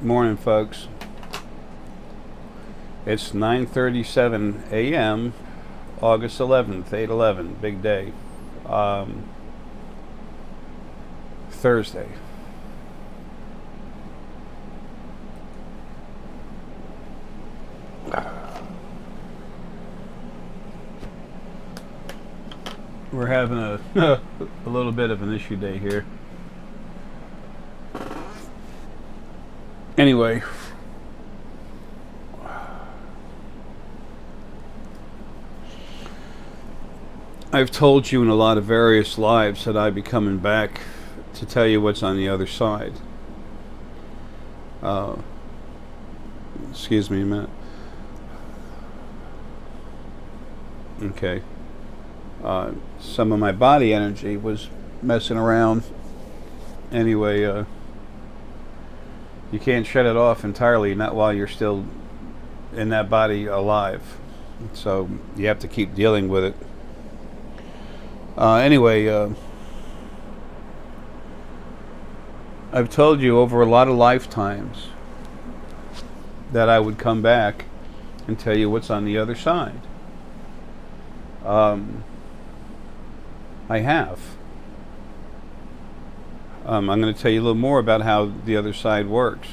Morning, folks. It's 9:37 a.m. August 11th, 8/11, big day. Thursday. We're having a a little bit of an issue day here. Anyway, I've told you in a lot of various lives that I'd be coming back to tell you what's on the other side. Uh, Excuse me a minute. Okay. Some of my body energy was messing around. Anyway, you can't shut it off entirely, not while you're still in that body alive. So you have to keep dealing with it. Anyway, I've told you over a lot of lifetimes that I would come back and tell you what's on the other side. I have. I'm going to tell you a little more about how the other side works.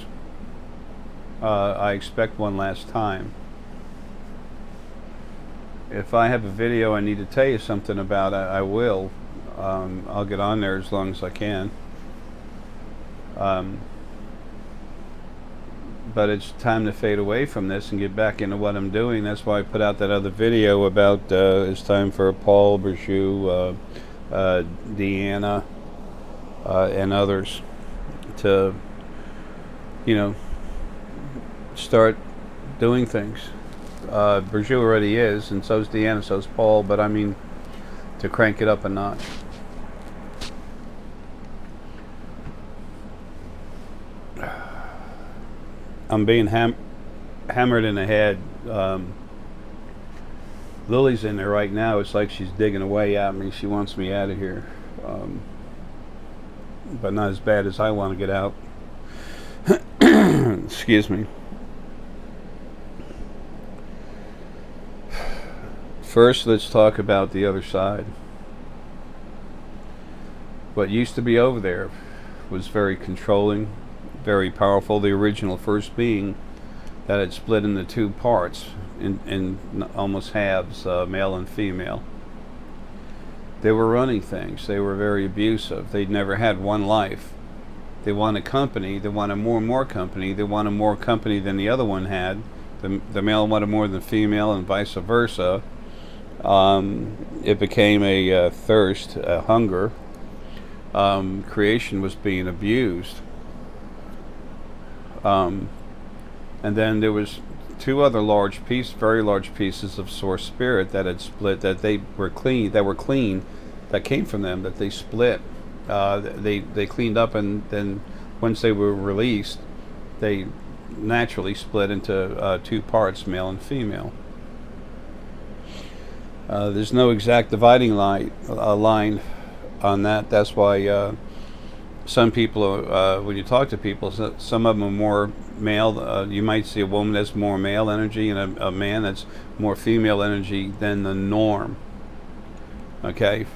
I expect one last time. If I have a video I need to tell you something about, I will. I'll get on there as long as I can. But it's time to fade away from this and get back into what I'm doing. That's why I put out that other video about it's time for Paul, Berjou, Deanna, and others to, start doing things. Berjou already is, and so's Deanna, so's Paul, but I mean to crank it up a notch. I'm being hammered in the head. Lily's in there right now. It's like she's digging away at me. She wants me out of here. But not as bad as I want to get out. Excuse me. First, let's talk about the other side. What used to be over there was very controlling, very powerful. The original first being that had split into two parts, in almost halves, male and female. They were running things. They were very abusive. They'd never had one life. They wanted company. They wanted more and more company. They wanted more company than the other one had. The male wanted more than female, and vice versa. It became a thirst, a hunger. Creation was being abused. And then there was two other very large pieces of source spirit that had split, that were clean, that came from them, that they split. They cleaned up, and then once they were released, they naturally split into two parts, male and female. There's no exact dividing line on that. That's why some people, when you talk to people, some of them are more male. You might see a woman that's more male energy and a man that's more female energy than the norm. Okay?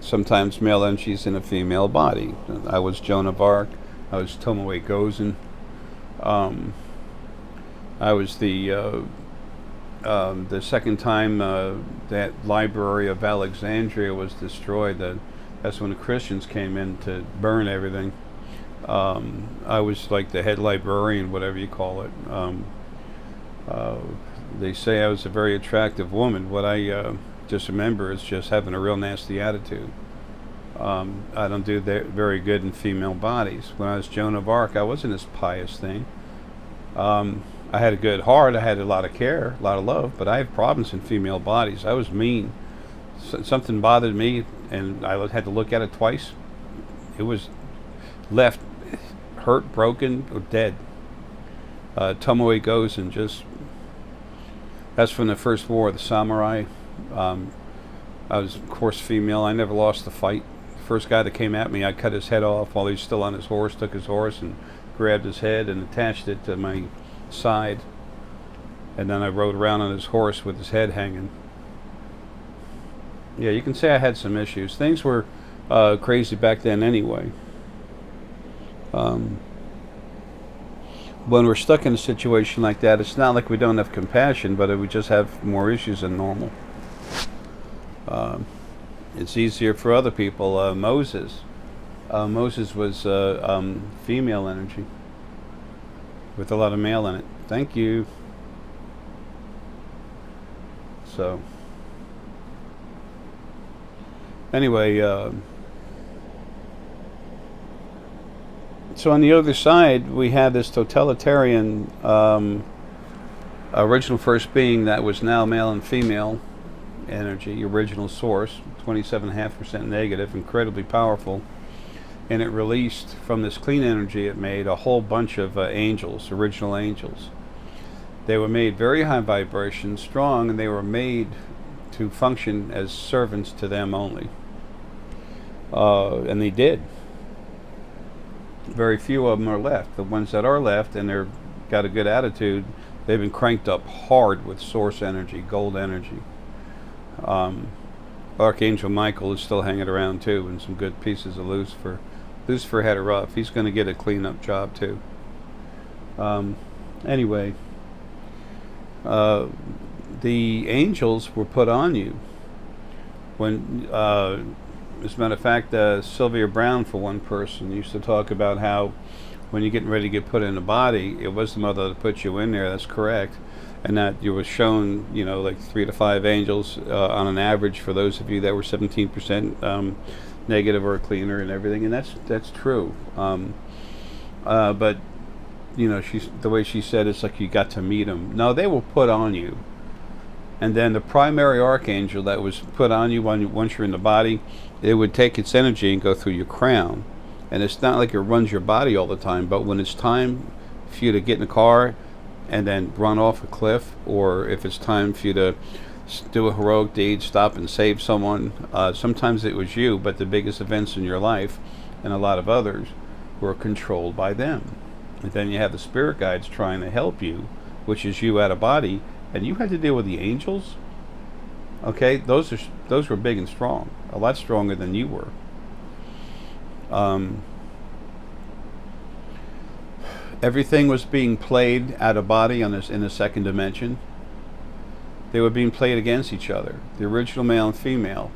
Sometimes male energy is in a female body. I was Joan of Arc. I was Tomoe Gozen. I was the second time that library of Alexandria was destroyed. That's when the Christians came in to burn everything. I was like the head librarian, whatever you call it. They say I was a very attractive woman. What I just remember is just having a real nasty attitude. I don't do that very good in female bodies. When I was Joan of Arc, I wasn't this pious thing. I had a good heart. I had a lot of care, a lot of love, but I have problems in female bodies. I was mean. Something bothered me, and I had to look at it twice. It was left hurt, broken, or dead. Tomoe goes, and that's from the first war of the samurai. I was, of course, female. I never lost the fight. The first guy that came at me, I cut his head off while he was still on his horse, took his horse, and grabbed his head and attached it to my side, and then I rode around on his horse with his head hanging. Yeah, you can say I had some issues. Things were crazy back then anyway. When we're stuck in a situation like that, it's not like we don't have compassion, but we just have more issues than normal. It's easier for other people. Moses was female energy with a lot of male in it. Thank you. So anyway, so on the other side, we had this totalitarian original first being that was now male and female energy, original source, 27.5% negative, incredibly powerful. And it released from this clean energy it made a whole bunch of angels, original angels. They were made very high vibration, strong, and they were made to function as servants to them only. And they did. Very few of them are left. The ones that are left and they're got a good attitude, they've been cranked up hard with source energy, gold energy. Archangel Michael is still hanging around too, and some good pieces of Lucifer. Lucifer had it rough. He's going to get a cleanup job too. Anyway, the angels were put on you. When, as a matter of fact, Sylvia Brown, for one person, used to talk about how when you're getting ready to get put in a body, it was the mother that put you in there. That's correct. And that you were shown, like 3 to 5 angels on an average for those of you that were 17% negative or cleaner and everything, and that's true. But she's the way she said it's like you got to meet them. No, they were put on you, and then the primary archangel that was put on you once you're in the body, it would take its energy and go through your crown, and it's not like it runs your body all the time. But when it's time for you to get in the car and then run off a cliff, or if it's time for you to do a heroic deed, stop and save someone, sometimes it was you, but the biggest events in your life and a lot of others were controlled by them. And then you have the spirit guides trying to help you, which is you out of body, and you had to deal with the angels. Okay, those were big and strong, a lot stronger than you were. Everything was being played out of body in the second dimension. They were being played against each other. The original male and female.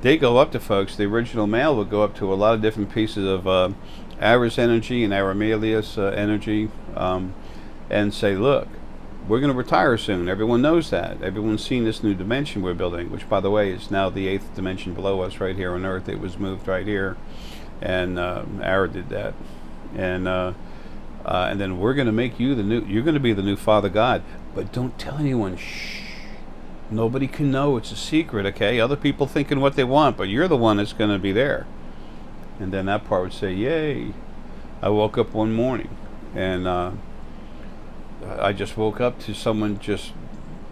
They go up to folks. The original male would go up to a lot of different pieces of Aries energy and Aramelius energy, and say, "Look, we're going to retire soon. Everyone knows that. Everyone's seen this new dimension we're building, which, by the way, is now the 8th dimension below us, right here on Earth. It was moved right here, and Ara did that, and then we're going to make you you're going to be the new Father God, but don't tell anyone. Shh. Nobody can know. It's a secret, okay? Other people thinking what they want, but you're the one that's going to be there." And then that part would say, "Yay!" I woke up one morning, and I just woke up to someone just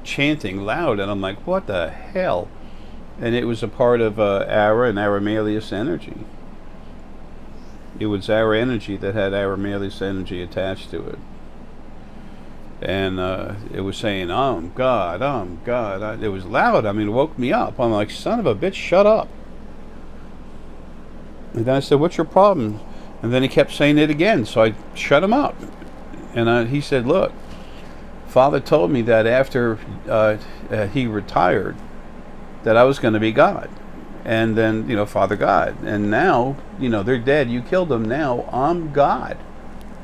chanting loud, and I'm like, "What the hell?" And it was a part of Ara and Aramelius energy. It was Ara energy that had Aramelius energy attached to it. And it was saying, God, God." It was loud. I mean, it woke me up. I'm like, "Son of a bitch, shut up." And then I said, "What's your problem?" And then he kept saying it again, so I shut him up. And he said, "Look, Father told me that after he retired, that I was going to be God. And then, Father God. And now, they're dead. You killed them. Now I'm God.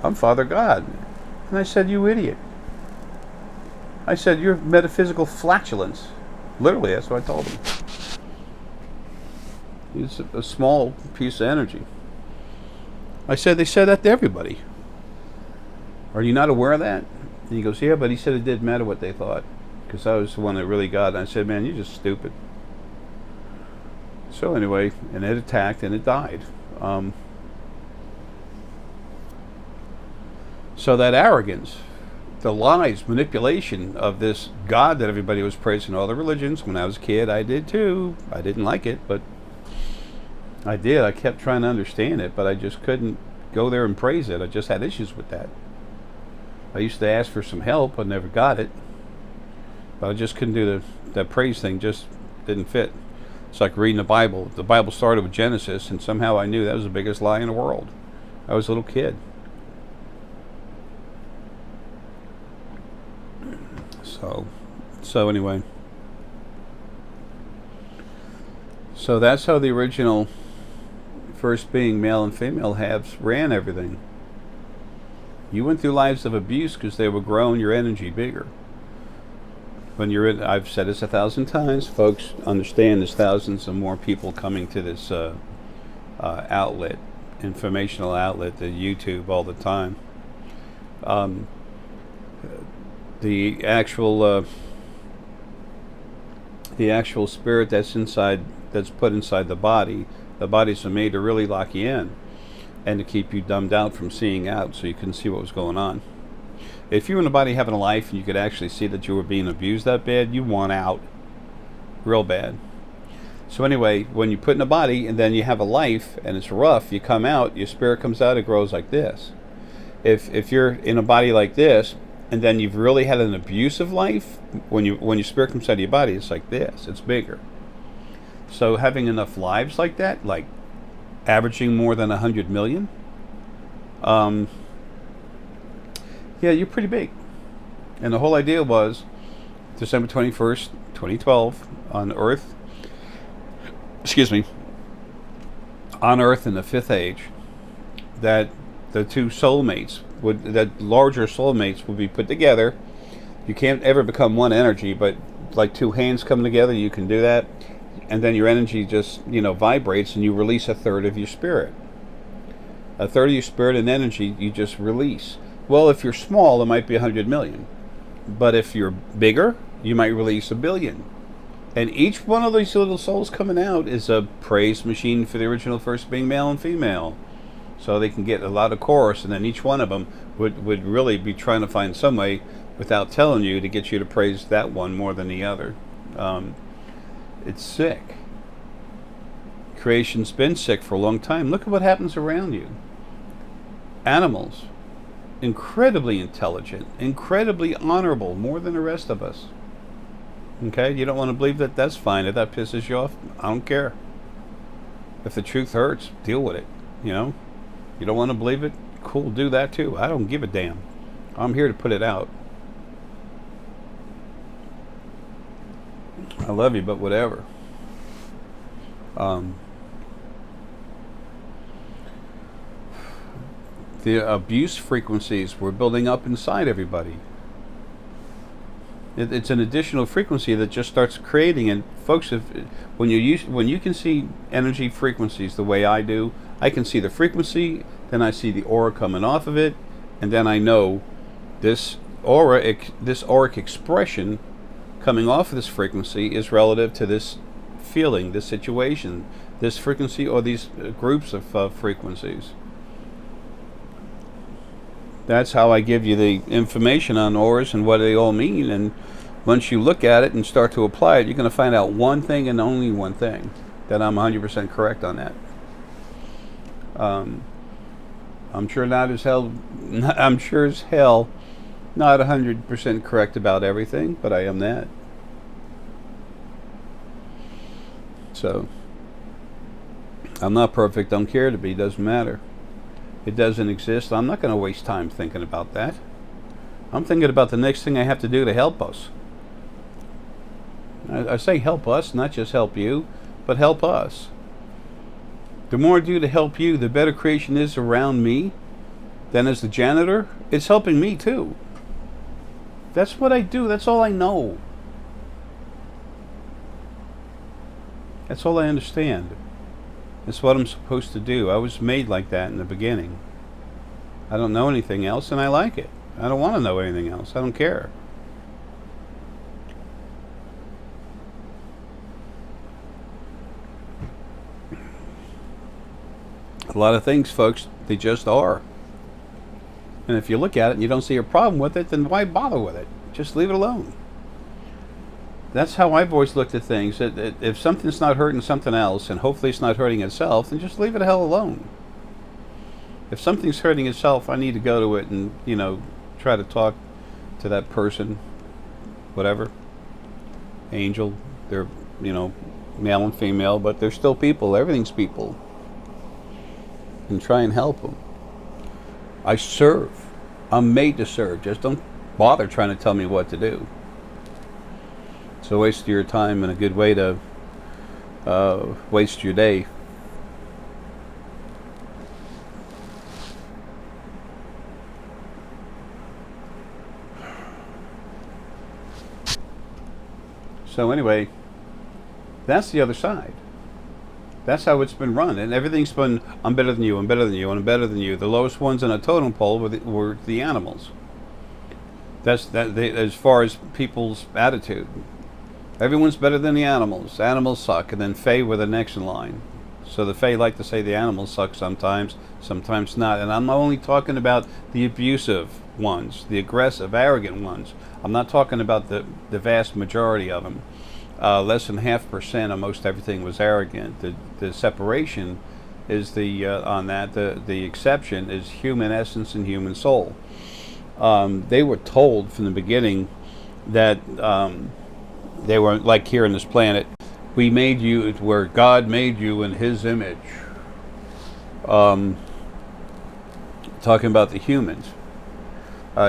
I'm Father God." And I said, "You idiot." I said, "You're metaphysical flatulence." Literally, that's what I told him. It's a small piece of energy. I said, "They said that to everybody. Are you not aware of that?" And he goes, "Yeah, but he said it didn't matter what they thought, because I was the one that really got it." And I said, "Man, you're just stupid." So anyway, and it attacked and it died. So that arrogance, the lies, manipulation of this God that everybody was praising, all the religions. When I was a kid, I did too. I didn't like it, but I did. I kept trying to understand it, but I just couldn't go there and praise it. I just had issues with that. I used to ask for some help. I never got it. But I just couldn't do that praise thing. Just didn't fit. It's like reading the Bible. The Bible started with Genesis, and somehow I knew that was the biggest lie in the world. I was a little kid. So anyway. So that's how the original first being, male and female halves, ran everything. You went through lives of abuse because they were growing your energy bigger. When you're in, I've said this 1,000 times, folks understand there's thousands of more people coming to this outlet, informational outlet, the YouTube all the time. The actual spirit that's inside, that's put inside the bodies are made to really lock you in and to keep you dumbed out from seeing out, so you couldn't see what was going on. If you were in a body having a life and you could actually see that you were being abused that bad, you want out real bad. So anyway, when you put in a body and then you have a life and it's rough, you come out, your spirit comes out, it grows like this. If you're in a body like this and then you've really had an abusive life, when your spirit comes out of your body, it's like this, it's bigger. So having enough lives like that, like averaging more than 100 million, yeah, you're pretty big. And the whole idea was December 21st, 2012, on Earth, on Earth in the fifth age, that the two soulmates that larger soulmates would be put together. You can't ever become one energy, but like two hands come together, you can do that. And then your energy just, vibrates, and you release a third of your spirit. A third of your spirit and energy you just release. Well, if you're small, it might be 100 million. But if you're bigger, you might release 1 billion. And each one of these little souls coming out is a praise machine for the original first being, male and female. So they can get a lot of chorus, and then each one of them would really be trying to find some way, without telling you, to get you to praise that one more than the other. It's sick. Creation's been sick for a long time. Look at what happens around you. Animals, incredibly intelligent, incredibly honorable, more than the rest of us. Okay, you don't want to believe that? That's fine. If that pisses you off, I don't care. If the truth hurts, deal with it. You don't want to believe it? Cool, do that too. I don't give a damn. I'm here to put it out. I love you, but whatever. The abuse frequencies were building up inside everybody. It's an additional frequency that just starts creating. And folks, when you can see energy frequencies the way I do, I can see the frequency, then I see the aura coming off of it, and then I know this auric expression coming off of this frequency is relative to this feeling, this situation, this frequency, or these groups of frequencies. That's how I give you the information on auras and what they all mean. And once you look at it and start to apply it, you're going to find out one thing and only one thing, that I'm 100% correct on that. I'm sure as hell not 100% correct about everything, but I am that. So I'm not perfect, don't care to be, doesn't matter. It doesn't exist. I'm not going to waste time thinking about that. I'm thinking about the next thing I have to do to help us. I say help us, not just help you, but help us. The more I do to help you, the better creation is around me. Then as the janitor, it's helping me too. That's what I do. That's all I know. That's all I understand. It's what I'm supposed to do. I was made like that in the beginning. I don't know anything else, and I like it. I don't want to know anything else. I don't care. A lot of things, folks, they just are. And if you look at it and you don't see a problem with it, then why bother with it? Just leave it alone. That's how I've always looked at things. If something's not hurting something else, and hopefully it's not hurting itself, then just leave it the hell alone. If something's hurting itself, I need to go to it and, try to talk to that person, whatever, angel, they're, male and female, but they're still people. Everything's people. And try and help them. I serve. I'm made to serve. Just don't bother trying to tell me what to do. It's a waste of your time and a good way to waste your day. So anyway, that's the other side. That's how it's been run, and everything's been, I'm better than you, I'm better than you, and I'm better than you. The lowest ones on a totem pole were the animals. As far as people's attitude. Everyone's better than the animals. Animals suck, and then Fae were the next in line. So the Fae like to say the animals suck sometimes not. And I'm only talking about the abusive ones, the aggressive, arrogant ones. I'm not talking about the vast majority of them. Less than 0.5% of most everything was arrogant. The separation is on that. The exception is human essence and human soul. They were told from the beginning that they were like here on this planet. We made you where God made you in His image. Talking about the humans,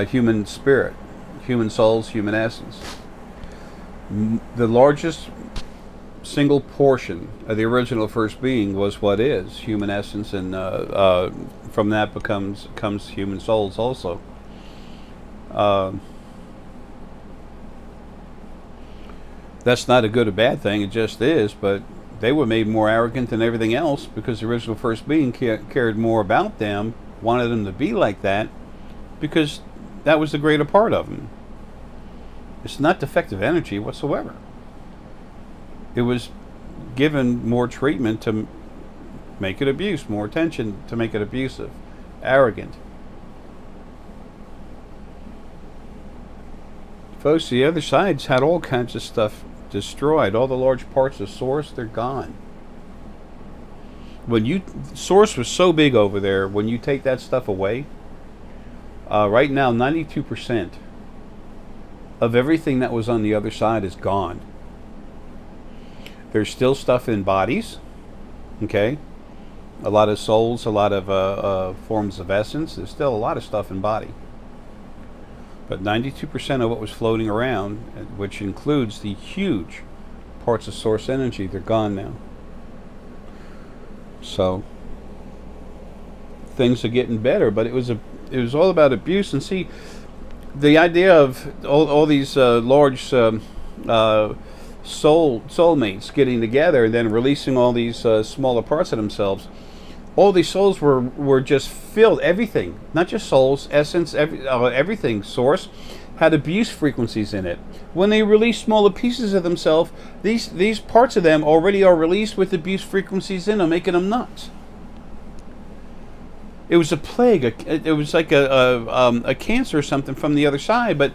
human spirit, human souls, human essence. The largest single portion of the original first being was what is human essence, and from that comes human souls also. That's not a good or bad thing, it just is, but they were made more arrogant than everything else because the original first being cared more about them, wanted them to be like that, because that was the greater part of them. It's not defective energy whatsoever. It was given more treatment to make it abuse, more attention to make it abusive, arrogant. Folks, the other side's had all kinds of stuff destroyed. All the large parts of Source, they're gone. Source was so big over there, when you take that stuff away, right now 92% of everything that was on the other side is gone. There's still stuff in bodies, okay? A lot of souls, a lot of forms of essence. There's still a lot of stuff in body. But 92% of what was floating around, which includes the huge parts of source energy, they're gone now. So things are getting better, but it was all about abuse. And see, the idea of all these large soulmates getting together and then releasing all these smaller parts of themselves. All these souls were just filled. Everything, not just souls, essence, everything, source, had abuse frequencies in it. When they release smaller pieces of themselves, these parts of them already are released with abuse frequencies in them, making them nuts. It was a plague. It was like a cancer or something from the other side, but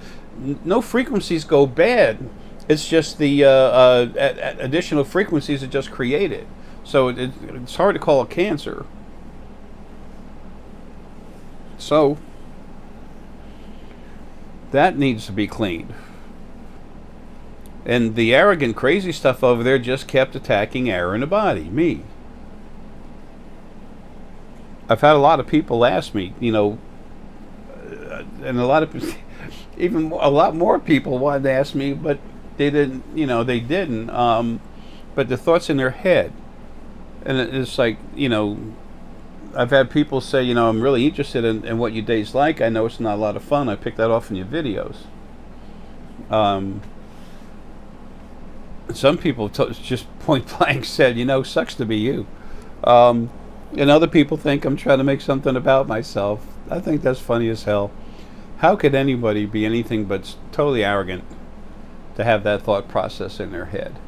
no frequencies go bad. It's just the additional frequencies that just create it. So it's hard to call it cancer. So that needs to be cleaned. And the arrogant, crazy stuff over there just kept attacking air in the body, me. I've had a lot of people ask me, and a lot of, even a lot more people wanted to ask me, but they didn't, but the thoughts in their head. And it's like, I've had people say, I'm really interested in what your day's like. I know it's not a lot of fun. I picked that off in your videos. Some people just point blank said, sucks to be you. And other people think I'm trying to make something about myself. I think that's funny as hell. How could anybody be anything but totally arrogant to have that thought process in their head?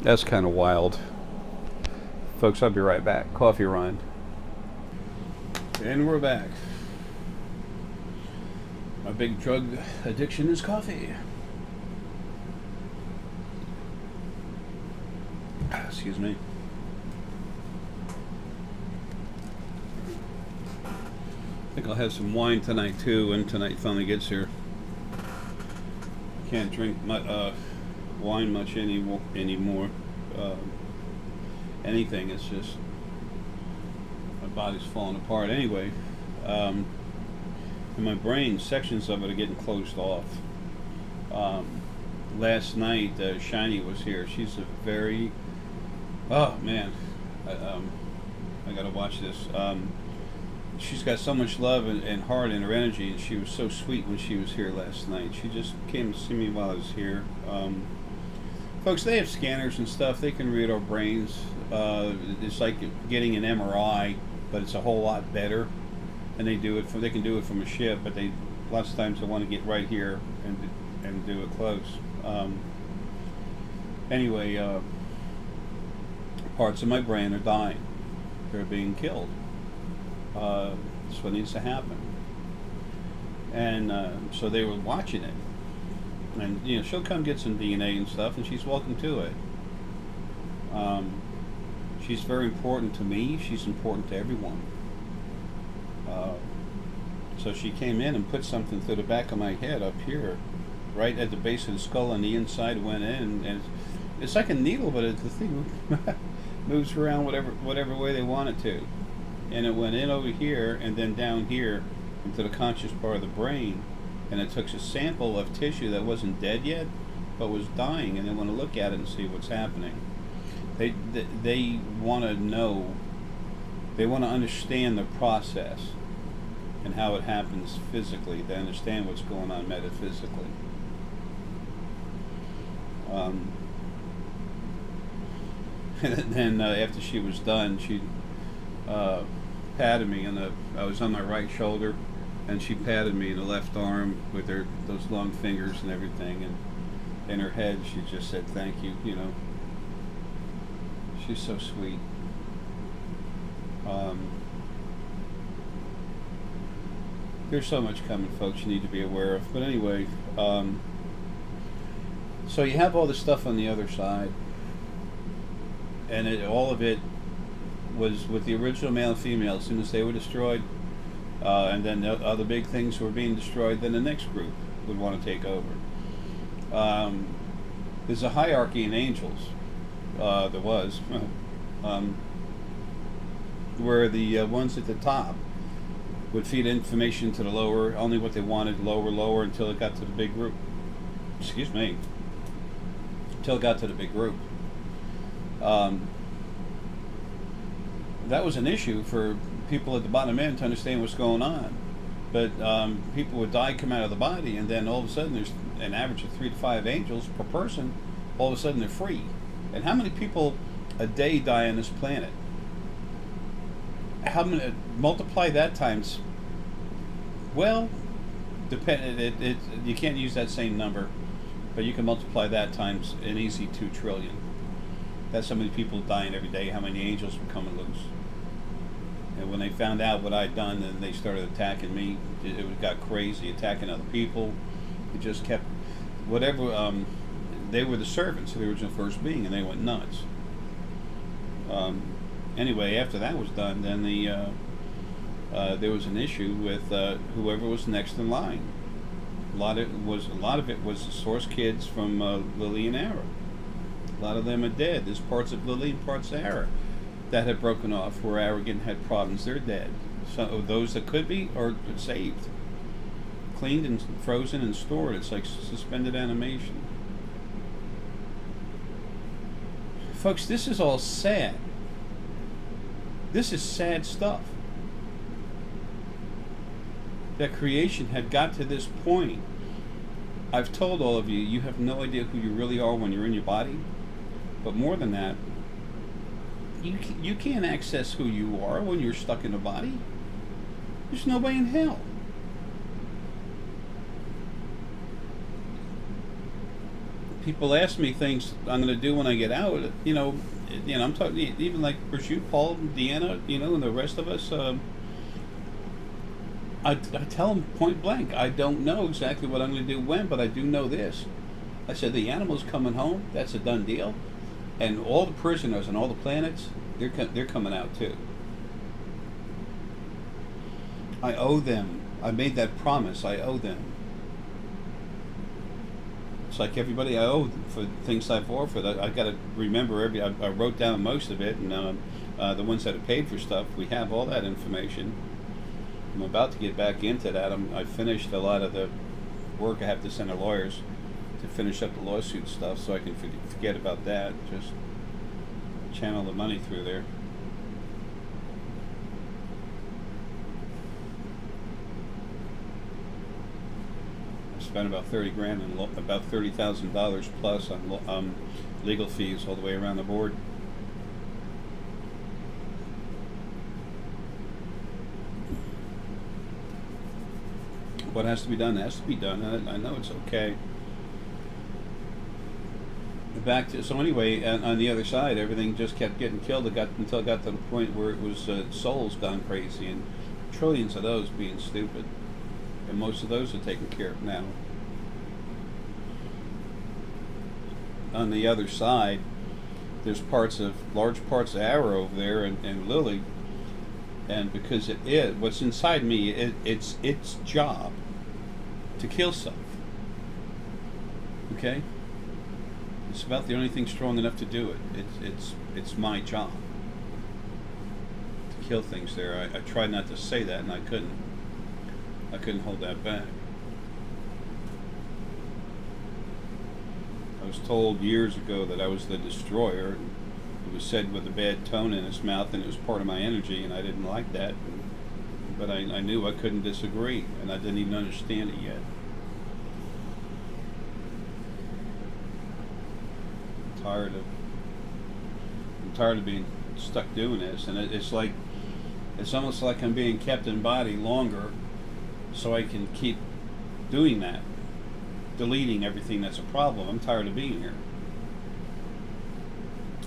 That's kind of wild. Folks, I'll be right back. Coffee run. And we're back. My big drug addiction is coffee. Excuse me. I think I'll have some wine tonight too when tonight finally gets here. Can't drink wine much anymore. Uh, Anything. It's just my body's falling apart. Anyway, in my brain, sections of it are getting closed off. Last night, Shiny was here. She's a very, oh man, I gotta watch this. She's got so much love and heart in her energy, and she was so sweet when she was here last night. She just came to see me while I was here. Folks, they have scanners and stuff. They can read our brains. It's like getting an MRI, but it's a whole lot better. And they can do it from a ship, but lots of times they want to get right here and do it close. Anyway, parts of my brain are dying. They're being killed. That's what needs to happen. And so they were watching it. And she'll come get some DNA and stuff, and she's welcome to it. She's very important to me. She's important to everyone. So she came in and put something through the back of my head up here, right at the base of the skull on the inside. Went in, and it's like a needle, but the thing moves around whatever way they want it to. And it went in over here and then down here into the conscious part of the brain. And it took a sample of tissue that wasn't dead yet, but was dying, and they want to look at it and see what's happening. They want to know, they want to understand the process and how it happens physically. They understand what's going on metaphysically. And then after she was done, she patted me, and I was on my right shoulder, and she patted me in the left arm with those long fingers and everything, and in her head she just said thank you. She's so sweet. There's so much coming, folks, you need to be aware of. But anyway, so you have all this stuff on the other side, and all of it was with the original male and female. As soon as they were destroyed, and then the other big things were being destroyed, then the next group would want to take over. There's a hierarchy in angels. There was, where the ones at the top would feed information to the lower, only what they wanted, lower, until it got to the big group. Excuse me. Until it got to the big group. That was an issue for people at the bottom end to understand what's going on. But people would die, come out of the body, and then all of a sudden there's an average of 3 to 5 angels per person. All of a sudden they're free. And how many people a day die on this planet? How many? Multiply that times. Well, you can't use that same number, but you can multiply that times an easy 2 trillion. That's how many people dying every day. How many angels were coming loose? And when they found out what I'd done, then they started attacking me. It got crazy, attacking other people. It just kept whatever. They were the servants of the original first being, and they went nuts. Anyway, after that was done, then there was an issue with whoever was next in line. A lot of it was the source kids from Lily and Ara. A lot of them are dead. There's parts of Lily and parts of Ara that had broken off, where Arrogant had problems. They're dead. So those that could be are saved, cleaned and frozen and stored. It's like suspended animation. Folks, this is all sad. This is sad stuff. That creation had got to this point. I've told all of you, you have no idea who you really are when you're in your body. But more than that, you can't access who you are when you're stuck in a body. There's no way in hell. People ask me things I'm going to do when I get out. I'm talking even like Brigitte, Paul, Deanna, and the rest of us. I tell them point blank, I don't know exactly what I'm going to do when, but I do know this. I said the animals coming home. That's a done deal, and all the prisoners on all the planets, they're coming out too. I owe them. I made that promise. I owe them. It's like everybody I owe for things I've offered. I got to remember I wrote down most of it, and the ones that have paid for stuff, we have all that information. I'm about to get back into that. I finished a lot of the work I have to send to lawyers to finish up the lawsuit stuff, so I can forget about that. Just channel the money through there. I spent about 30 grand and about $30,000 plus on legal fees all the way around the board. What has to be done has to be done. I know it's okay. So anyway, on the other side, everything just kept getting killed. Until it got to the point where it was souls gone crazy, and trillions of those being stupid, and most of those are taken care of now. On the other side, there's large parts of Arrow over there, and Lily, and because what's inside me, it's its job to kill stuff. Okay. It's about the only thing strong enough to do it. It's my job to kill things there. I tried not to say that, and I couldn't hold that back. I was told years ago that I was the destroyer. It was said with a bad tone in his mouth, and it was part of my energy, and I didn't like that. But I knew I couldn't disagree, and I didn't even understand it yet. I'm tired of being stuck doing this, and it's almost like I'm being kept in body longer so I can keep doing that, deleting everything that's a problem. I'm tired of being here.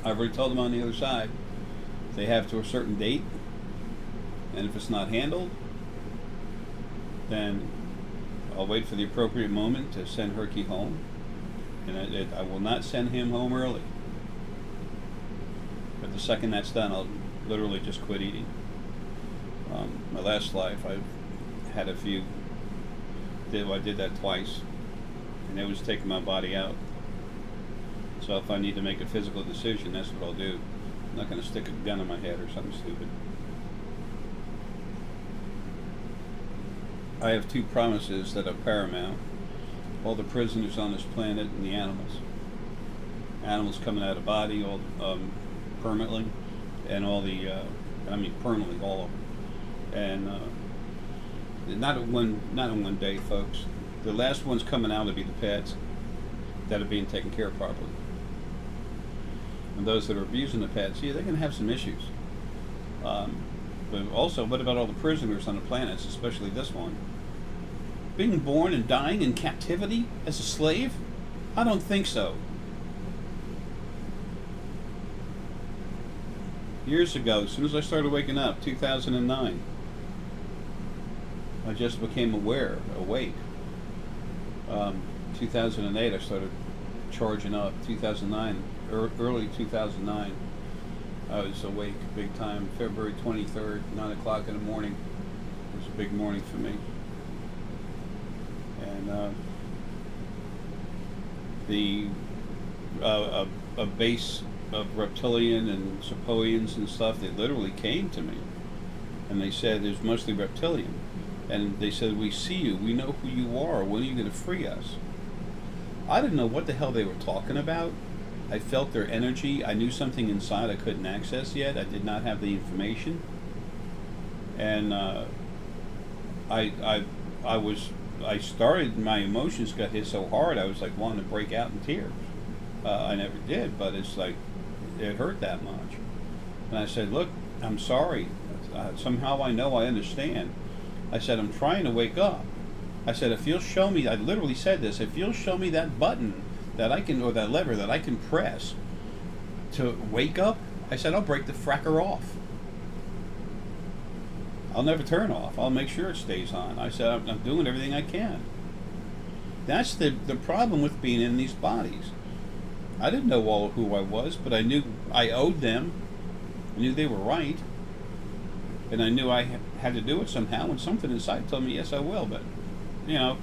I've already told them on the other side they have to a certain date, and if it's not handled, then I'll wait for the appropriate moment to send Herky home. And I will not send him home early. But the second that's done, I'll literally just quit eating. My last life, I've had a few. I did that twice, and it was taking my body out. So if I need to make a physical decision, that's what I'll do. I'm not going to stick a gun in my head or something stupid. I have two promises that are paramount. All the prisoners on this planet and the animals. Animals coming out of body all permanently, and all the, permanently all of them. And not in one day, folks. The last ones coming out will be the pets that are being taken care of properly. And those that are abusing the pets, they're going to have some issues. But also, what about all the prisoners on the planets, especially this one? Being born and dying in captivity as a slave? I don't think so. Years ago, as soon as I started waking up, 2009, I just became awake. 2008, I started charging up. 2009, early 2009, I was awake big time. February 23rd, 9 o'clock in the morning. It was a big morning for me. And a base of reptilian and Sepoians and stuff, they literally came to me, and they said there's mostly reptilian, and they said, we see you, we know who you are, when are you going to free us? I didn't know what the hell they were talking about. I felt their energy. I knew something inside I couldn't access yet. I did not have the information, and my emotions got hit so hard, I was like wanting to break out in tears. I never did, but it's like, it hurt that much. And I said, look, I'm sorry. Somehow I know I understand. I said, I'm trying to wake up. I said, if you'll show me, I literally said this, if you'll show me that button that I can, or that lever that I can press to wake up, I said, I'll break the fracker off. I'll never turn off. I'll make sure it stays on. I said, I'm doing everything I can. That's the problem with being in these bodies. I didn't know all who I was, but I knew I owed them. I knew they were right. and I knew I had to do it somehow, and something inside told me, yes, I will. But, you know,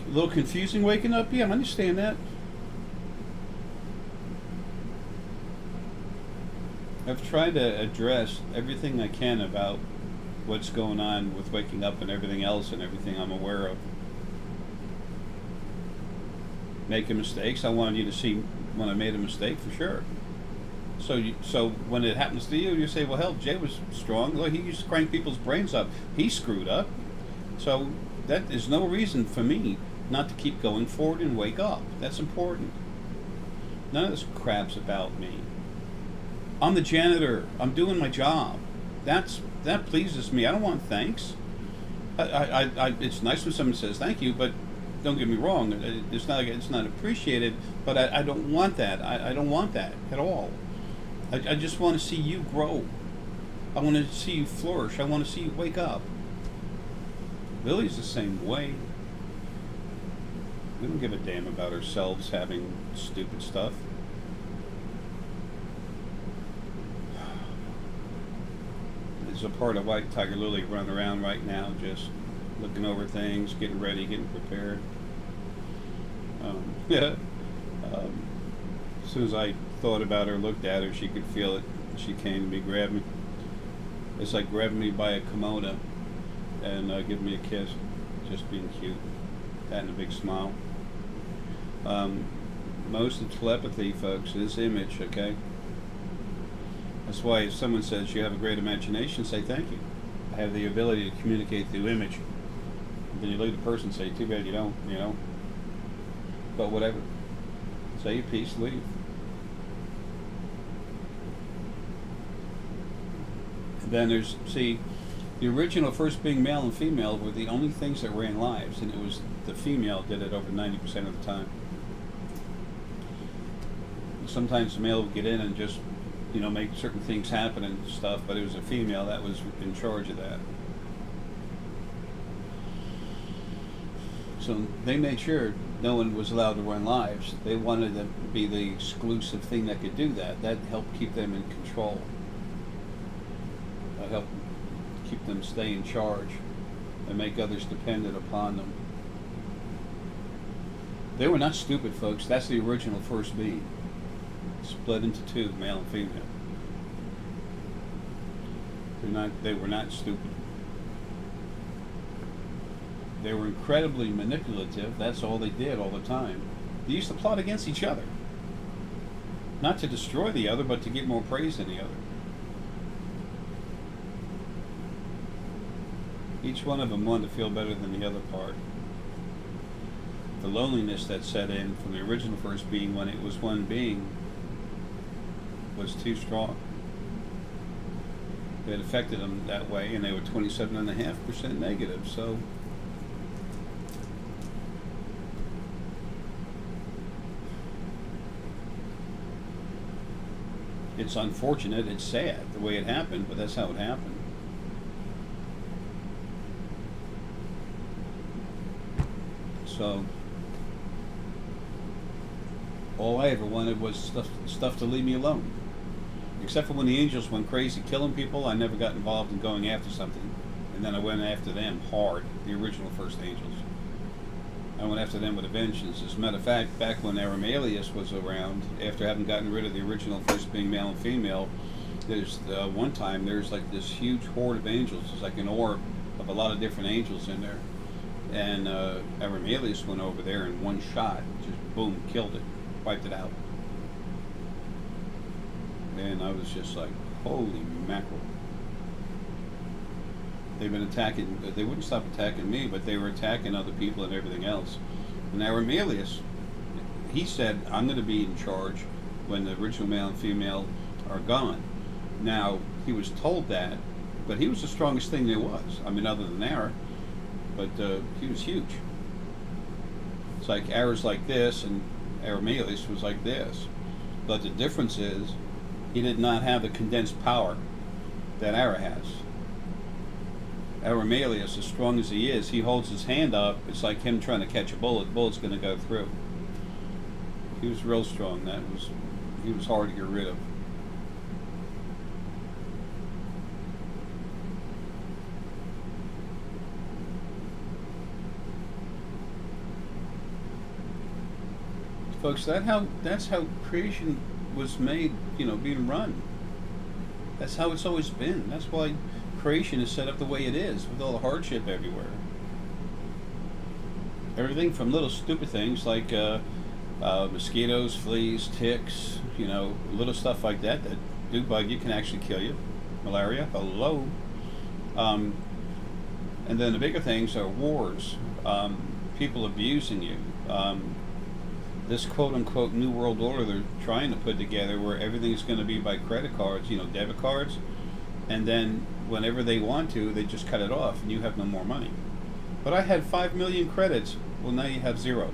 a little confusing waking up. Yeah, I understand that. I've tried to address everything I can about what's going on with waking up and everything else and everything I'm aware of. Making mistakes. I wanted you to see when I made a mistake for sure. So when it happens to you, you say, well, hell, Jay was strong. Look, he used to crank people's brains up. He screwed up. So that is no reason for me not to keep going forward and wake up. That's important. None of this crap's about me. I'm the janitor. I'm doing my job. That pleases me. I don't want thanks. It's nice when someone says thank you, but don't get me wrong. It's not appreciated. But I don't want that. I don't want that at all. I just want to see you grow. I want to see you flourish. I want to see you wake up. Lily's the same way. We don't give a damn about ourselves having stupid stuff. There's a part of white Tiger Lily running around right now, just looking over things, getting ready, getting prepared. Yeah. As soon as I thought about her, looked at her, she could feel it. She came to me, grabbed me. It's like grabbing me by a kimono and giving me a kiss, just being cute, that and a big smile. Most of telepathy, folks, is image, okay? That's why if someone says you have a great imagination, say thank you. I have the ability to communicate through image. And then you look at the person and say, too bad you don't, you know? But whatever. Say your piece, leave. And then there's, see, the original first being male and female were the only things that ran lives, and it was the female did it over 90% of the time. Sometimes the male would get in and just, you know, make certain things happen and stuff, but it was a female that was in charge of that. So they made sure no one was allowed to run lives. They wanted to be the exclusive thing that could do that. That helped keep them in control. That helped keep them stay in charge and make others dependent upon them. They were not stupid, folks. That's the original first being. Split into two, male and female. They were not stupid. They were incredibly manipulative. That's all they did all the time. They used to plot against each other. Not to destroy the other, but to get more praise than the other. Each one of them wanted to feel better than the other part. The loneliness that set in from the original first being when it was one being was too strong. It affected them that way, and they were 27.5% negative. So it's unfortunate, it's sad the way it happened, but that's how it happened. So all I ever wanted was stuff to leave me alone. Except for when the angels went crazy killing people, I never got involved in going after something. And then I went after them hard, the original first angels. I went after them with a vengeance. As a matter of fact, back when Aramalius was around, after having gotten rid of the original first being male and female, there's one time there's like this huge horde of angels. It's like an orb of a lot of different angels in there. And Aramalius went over there in one shot, just boom, killed it, wiped it out. And I was just like, holy mackerel. They've been attacking, they wouldn't stop attacking me, but they were attacking other people and everything else. And Aramalius, he said, I'm going to be in charge when the original male and female are gone. Now, he was told that, but he was the strongest thing there was. I mean, other than Ara, but he was huge. It's like Ara's like this, and Aramalius was like this. But the difference is, he did not have the condensed power that Ara has. Aramalius, as strong as he is, he holds his hand up. It's like him trying to catch a bullet. The bullet's going to go through. He was real strong. He was hard to get rid of. Folks, that's how creation was made, being run. That's how it's always been. That's why creation is set up the way it is, with all the hardship everywhere. Everything from little stupid things like mosquitoes, fleas, ticks, little stuff like that do bug you, can actually kill you. Malaria, hello. Um, and then the bigger things are wars, people abusing you. This quote unquote New World Order they're trying to put together where everything's going to be by credit cards, debit cards, and then whenever they want to, they just cut it off and you have no more money. But I had 5 million credits. Well, now you have 0.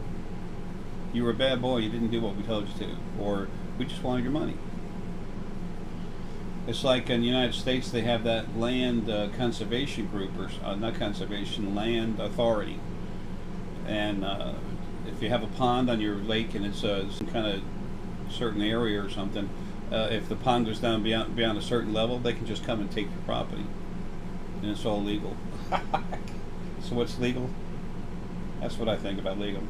You were a bad boy, you didn't do what we told you to, or we just wanted your money. It's like in the United States, they have that land conservation group, or not conservation, land authority. And if you have a pond on your lake and it's some kind of certain area or something, if the pond goes down beyond a certain level, they can just come and take your property. And it's all legal. So what's legal? That's what I think about legal.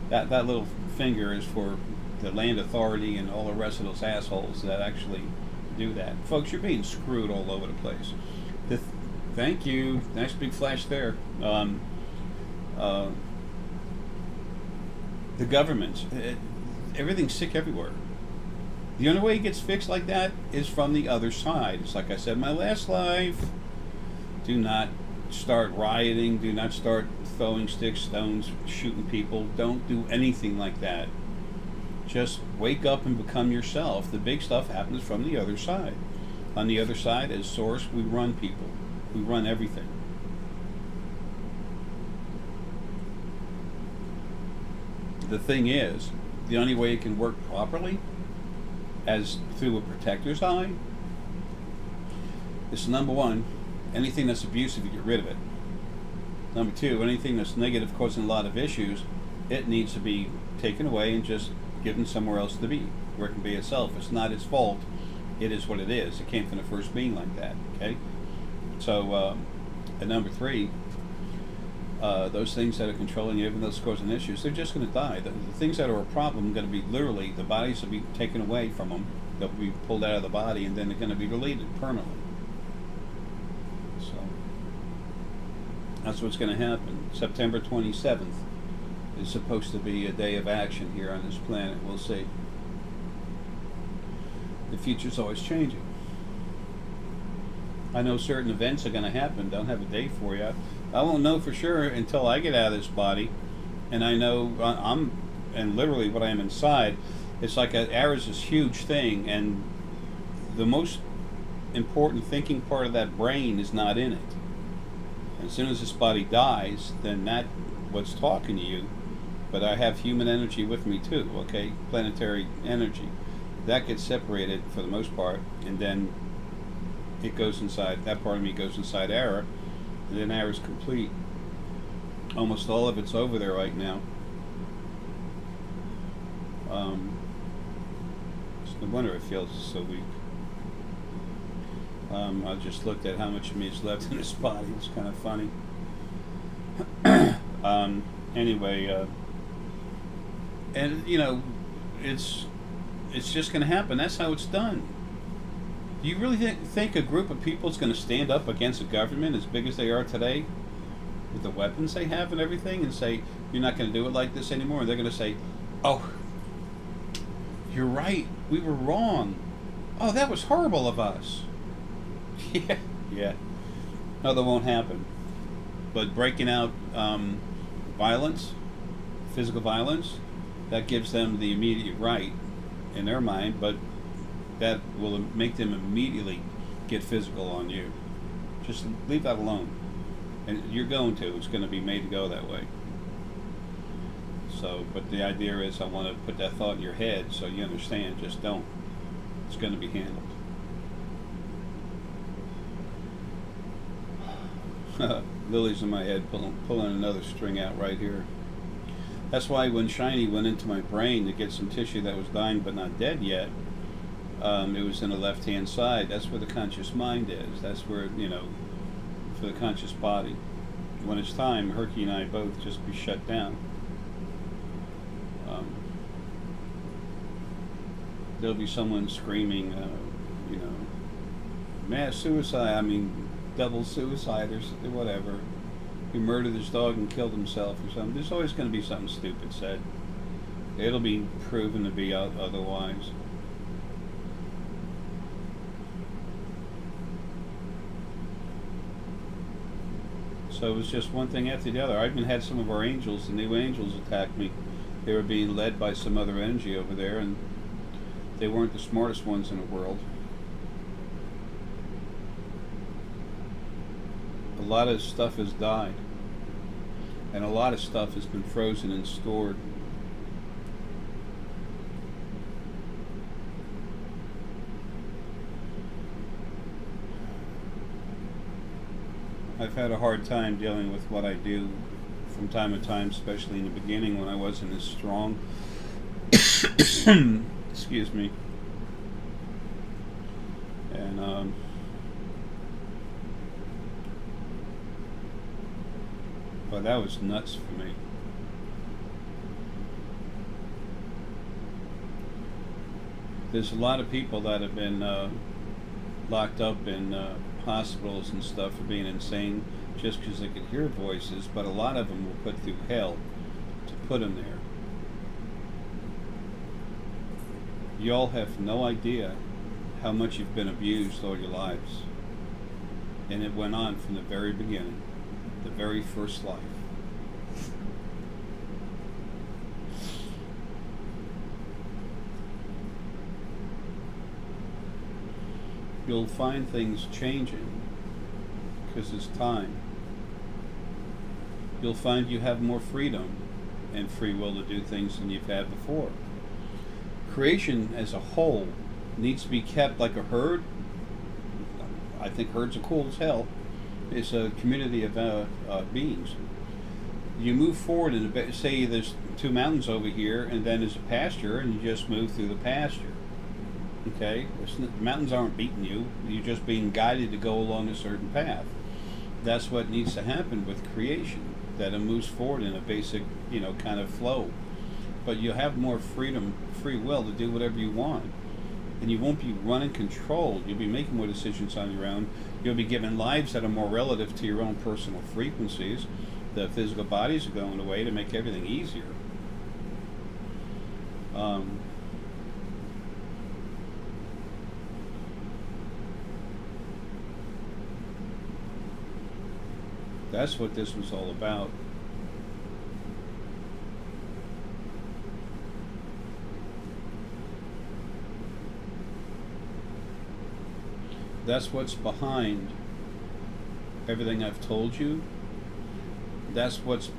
That little finger is for the land authority and all the rest of those assholes that actually do that. Folks, you're being screwed all over the place. Thank you. Nice big flash there. The government, everything's sick everywhere. The only way it gets fixed like that is from the other side. It's like I said in my last life. Do not start rioting. Do not start throwing sticks, stones, shooting people. Don't do anything like that. Just wake up and become yourself. The big stuff happens from the other side. On the other side, as source, we run people. We run everything. The thing is, the only way it can work properly, as through a protector's eye, is number one, anything that's abusive, you get rid of it. Number two, anything that's negative, causing a lot of issues, it needs to be taken away and just given somewhere else to be, where it can be itself. It's not its fault. It is what it is. It came from the first being like that. Okay. So, and number three, those things that are controlling you, even though it's causing issues, they're just going to die. The things that are a problem are going to be literally, the bodies will be taken away from them. They'll be pulled out of the body, and then they're going to be deleted permanently. So that's what's going to happen. September 27th is supposed to be a day of action here on this planet. We'll see. The future's always changing. I know certain events are going to happen. Don't have a date for you. I won't know for sure until I get out of this body, and I know and literally what I am inside. It's like air is this huge thing, and the most important thinking part of that brain is not in it. And as soon as this body dies, then that what's talking to you. But I have human energy with me too. Okay, planetary energy. That gets separated for the most part, and then it goes inside. That part of me goes inside air. And then air is complete. Almost all of it's over there right now. It's no wonder it feels so weak. I just looked at how much of me is left in this body. It's kind of funny. Anyway, and it's just going to happen. That's how it's done. Do you really think a group of people is going to stand up against a government as big as they are today, with the weapons they have and everything, and say, you're not going to do it like this anymore? And they're going to say, oh, you're right, we were wrong. Oh, that was horrible of us. Yeah. No, that won't happen. But breaking out violence, physical violence, that gives them the immediate right in their mind, but that will make them immediately get physical on you. Just leave that alone. And you're going to. It's going to be made to go that way. So, but the idea is I want to put that thought in your head so you understand. Just don't. It's going to be handled. Lily's in my head pulling another string out right here. That's why when Shiny went into my brain to get some tissue that was dying but not dead yet, it was in the left-hand side. That's where the conscious mind is. That's where, for the conscious body. When it's time, Herky and I both just be shut down. there'll be someone screaming, you know, mass suicide. I mean, double suicide or whatever. He murdered his dog and killed himself or something. There's always going to be something stupid said. It'll be proven to be otherwise. So it was just one thing after the other. I even had some of our angels, the new angels, attack me. They were being led by some other energy over there, and they weren't the smartest ones in the world. A lot of stuff has died, and a lot of stuff has been frozen and stored. I've had a hard time dealing with what I do from time to time, especially in the beginning when I wasn't as strong. Excuse me. And but that was nuts for me. There's a lot of people that have been locked up in hospitals and stuff for being insane just because they could hear voices, but a lot of them were put through hell to put them there. Y'all have no idea how much you've been abused all your lives. And it went on from the very beginning, the very first life. You'll find things changing because it's time. You'll find you have more freedom and free will to do things than you've had before. Creation as a whole needs to be kept like a herd. I think herds are cool as hell. It's a community of beings. You move forward and say there's two mountains over here and then there's a pasture and you just move through the pasture. Okay, the mountains aren't beating you. You're just being guided to go along a certain path. That's what needs to happen with creation, that it moves forward in a basic, kind of flow. But you have more freedom, free will to do whatever you want. And you won't be run and controlled. You'll be making more decisions on your own. You'll be given lives that are more relative to your own personal frequencies. The physical bodies are going away to make everything easier. That's what this was all about. That's what's behind everything I've told you. That's what's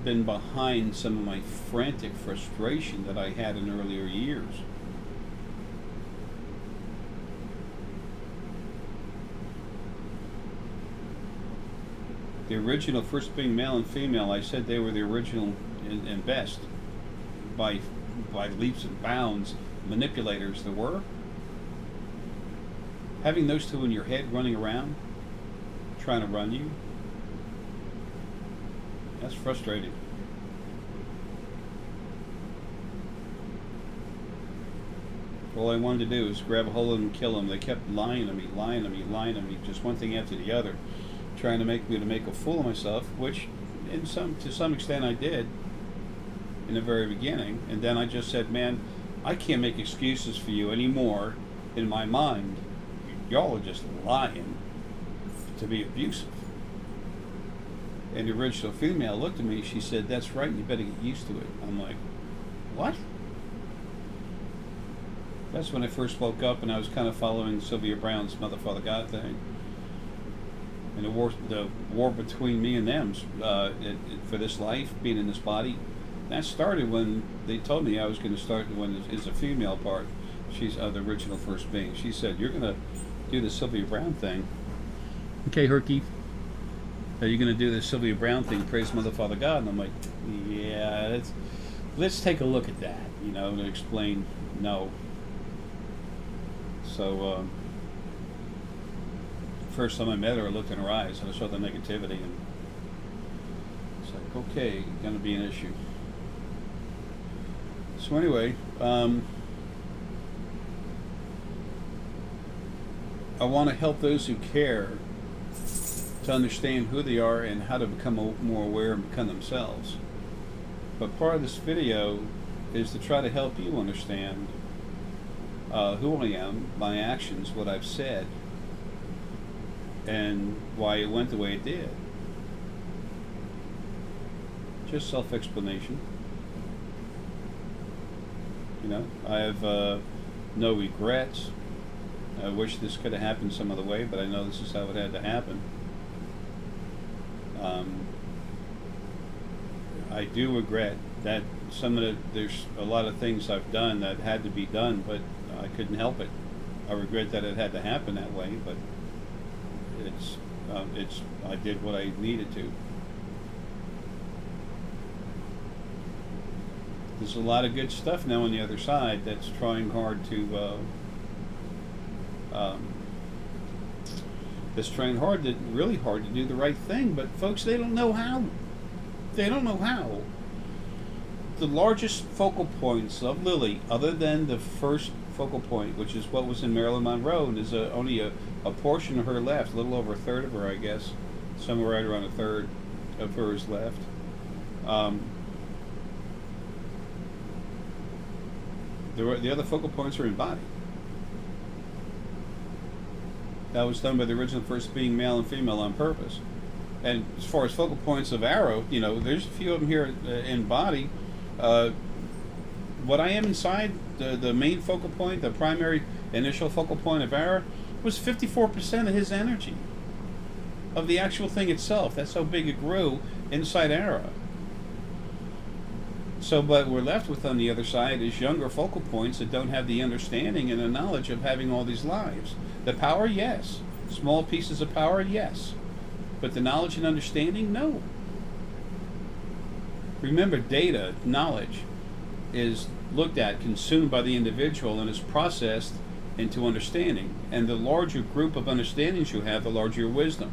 been behind some of my frantic frustration that I had in earlier years. The original, first being male and female, I said they were the original and best by leaps and bounds manipulators there were. Having those two in your head running around, trying to run you, that's frustrating. All I wanted to do was grab a hold of them and kill them. They kept lying to me, just one thing after the other, trying to make me make a fool of myself, which to some extent I did in the very beginning. And then I just said, man, I can't make excuses for you anymore in my mind. Y'all are just lying to be abusive. And the original female looked at me, she said, that's right, you better get used to it. I'm like, what? That's when I first woke up and I was kind of following Sylvia Browne's Mother, Father, God thing. And the war between me and them for this life, being in this body, that started when they told me I was going to start when it's a female part. She's the original first being. She said, you're going to do the Sylvia Browne thing. Okay, Herky. Are you going to do the Sylvia Browne thing, praise Mother, Father, God? And I'm like, yeah, let's take a look at that, to explain no. So, first time I met her, I looked in her eyes and I saw the negativity, and it's like, okay, going to be an issue. So anyway, I want to help those who care to understand who they are and how to become more aware and become themselves. But part of this video is to try to help you understand who I am, my actions, what I've said, and why it went the way it did. Just self-explanation. You know, I have no regrets. I wish this could have happened some other way, but I know this is how it had to happen. I do regret that there's a lot of things I've done that had to be done, but I couldn't help it. I regret that it had to happen that way, but I did what I needed to. There's a lot of good stuff now on the other side that's trying hard to really hard to do the right thing, but folks, they don't know how. They don't know how. The largest focal points of Lily, other than the first focal point, which is what was in Marilyn Monroe, and is only a portion of her left, a little over a third of her, I guess, somewhere right around a third of hers left. The other focal points are in body. That was done by the original first being, male and female, on purpose. And as far as focal points of Arrow, you know, there's a few of them here in body. What I am inside, the main focal point, the primary initial focal point of Arrow, was 54% of his energy, of the actual thing itself. That's how big it grew inside Arrow. So what we're left with on the other side is younger focal points that don't have the understanding and the knowledge of having all these lives. The power, yes. Small pieces of power, yes. But the knowledge and understanding, no. Remember, data, knowledge, is looked at, consumed by the individual, and is processed into understanding. And the larger group of understandings you have, the larger your wisdom.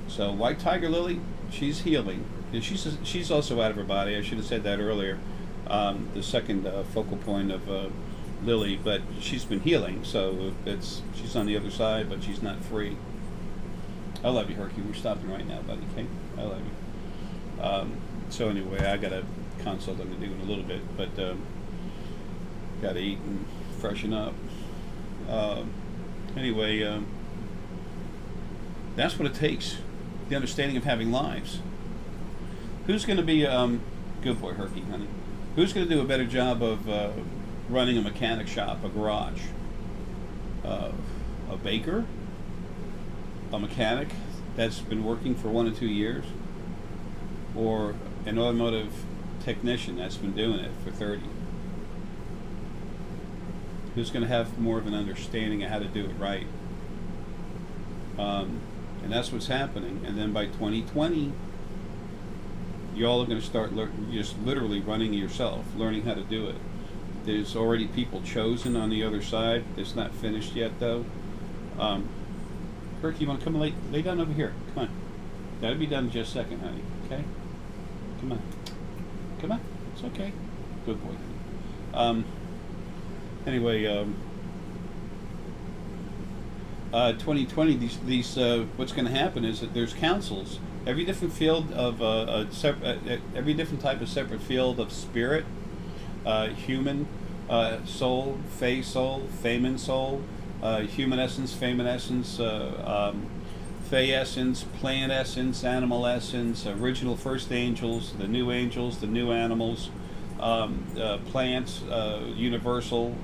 So White Tiger Lily, she's healing. She's also out of her body. I should have said that earlier. The second focal point of Lily, but she's been healing, so she's on the other side, but she's not free. I love you, Herky. We're stopping right now, buddy. Okay, I love you. So anyway, I got a consult I'm gonna do in a little bit, but got to eat and freshen up. Anyway, that's what it takes. The understanding of having lives. Who's going to be good boy, Herky, honey? Who's going to do a better job of running a mechanic shop, a garage? A baker? A mechanic that's been working for 1 or 2 years? Or an automotive technician that's been doing it for 30? Who's going to have more of an understanding of how to do it right? And that's what's happening. And then by 2020, y'all are going to start just literally running yourself, learning how to do it. There's already people chosen on the other side. It's not finished yet, though. Kirk, you want to come lay down over here? Come on. That'll be done in just a second, honey. Okay? Come on. Come on. It's okay. Good boy, honey. Anyway, 2020, these what's going to happen is that there's councils. Every different field of every different type of separate field of spirit, human soul, fey soul, femin soul, human essence, femin essence, fey essence, plant essence, animal essence, original first angels, the new animals, plants, universal,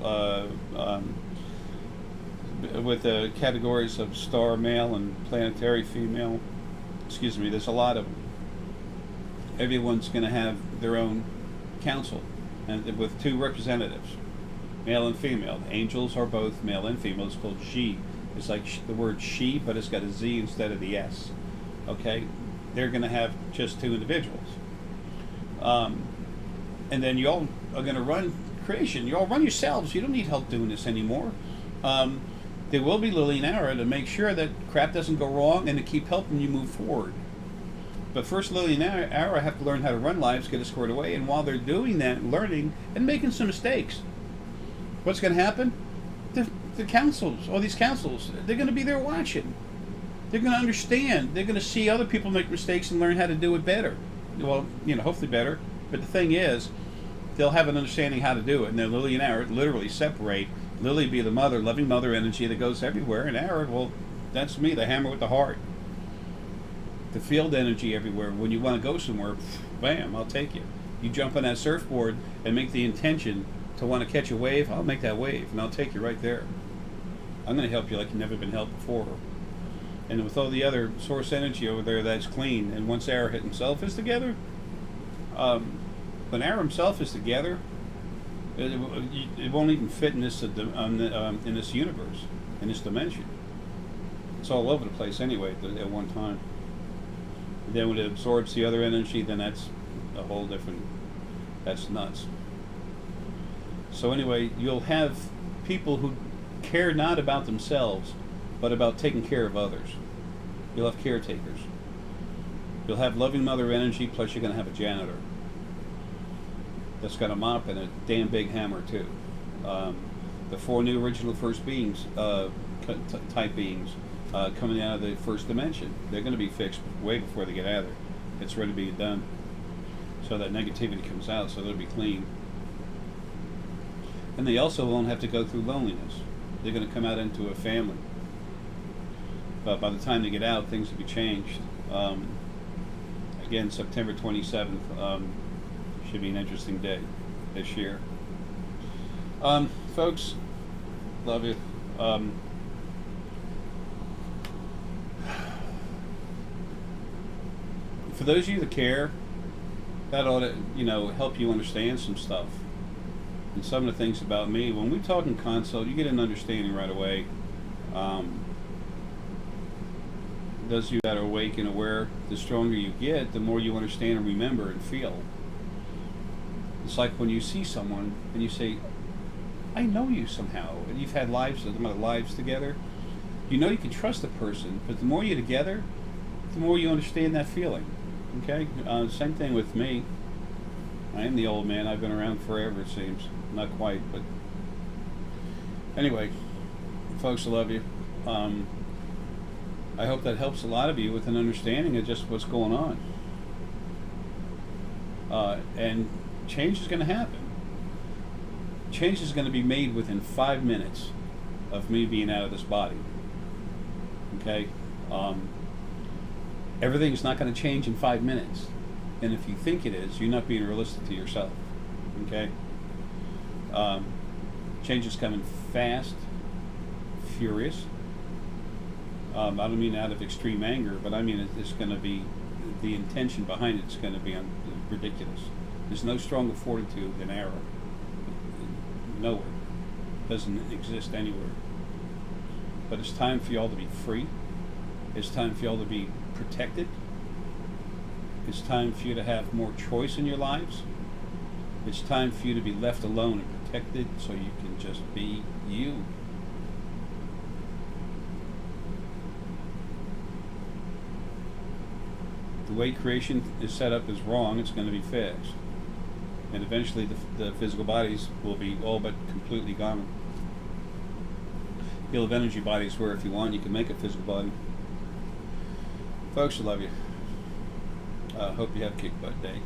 with the categories of star male and planetary female. Excuse me, there's a lot of them. Everyone's going to have their own council, and with 2 representatives, male and female. Angels are both male and female. It's called she. It's like the word she, but it's got a Z instead of the S. Okay? They're going to have just 2 individuals. And then y'all are going to run creation. Y'all run yourselves. You don't need help doing this anymore. There will be Lily and Ara to make sure that crap doesn't go wrong and to keep helping you move forward. But first, Lily and Ara have to learn how to run lives, get it squared away, and while they're doing that, learning and making some mistakes, What's going to happen? The councils, all these councils, they're going to be there watching. They're going to understand. They're going to see other people make mistakes and learn how to do it better. Well, hopefully better. But the thing is, they'll have an understanding how to do it. And then Lily and Arad literally separate. Lily be the mother, loving mother energy that goes everywhere. And Arad, well, that's me, the hammer with the heart. The field energy everywhere. When you want to go somewhere, bam, I'll take you. You jump on that surfboard and make the intention to want to catch a wave, I'll make that wave, and I'll take you right there. I'm going to help you like you've never been helped before. And with all the other source energy over there that's clean, and once Arad himself is together, when Arad himself is together, it won't even fit in this universe, in this dimension. It's all over the place anyway at one time. And then when it absorbs the other energy, then that's a whole different, that's nuts. So anyway, you'll have people who care not about themselves, but about taking care of others. You'll have caretakers. You'll have loving mother energy, plus you're going to have a janitor that's got a mop and a damn big hammer too. The 4 new original first beings, type beings, coming out of the first dimension, they're going to be fixed way before they get out of there. It's ready to be done. So that negativity comes out, so they'll be clean. And they also won't have to go through loneliness. They're going to come out into a family. But by the time they get out, things will be changed. Again, September 27th should be an interesting day this year. Folks, love you. For those of you that care, that ought to, help you understand some stuff. And some of the things about me, when we talk in consult, you get an understanding right away. Those of you that are awake and aware, the stronger you get, the more you understand and remember and feel. It's like when you see someone and you say, I know you somehow, and you've had lives together. You know you can trust a person, but the more you're together, the more you understand that feeling. Okay? Same thing with me. I am the old man. I've been around forever, it seems. Not quite, but anyway, folks, I love you. I hope that helps a lot of you with an understanding of just what's going on. And change is going to happen. Change is going to be made within 5 minutes of me being out of this body. Okay? Everything's not going to change in 5 minutes. And if you think it is, you're not being realistic to yourself. Okay? Change is coming fast, furious. I don't mean out of extreme anger, but I mean it's going to be, the intention behind it's going to be ridiculous. There's no stronger fortitude than error. Nowhere. It doesn't exist anywhere. But it's time for y'all to be free. It's time for y'all to be protected. It's time for you to have more choice in your lives. It's time for you to be left alone and protected so you can just be you. The way creation is set up is wrong. It's going to be fixed. And eventually the physical bodies will be all but completely gone. You'll have energy bodies where if you want, you can make a physical body. Folks, I love you. Hope you have a kick butt day.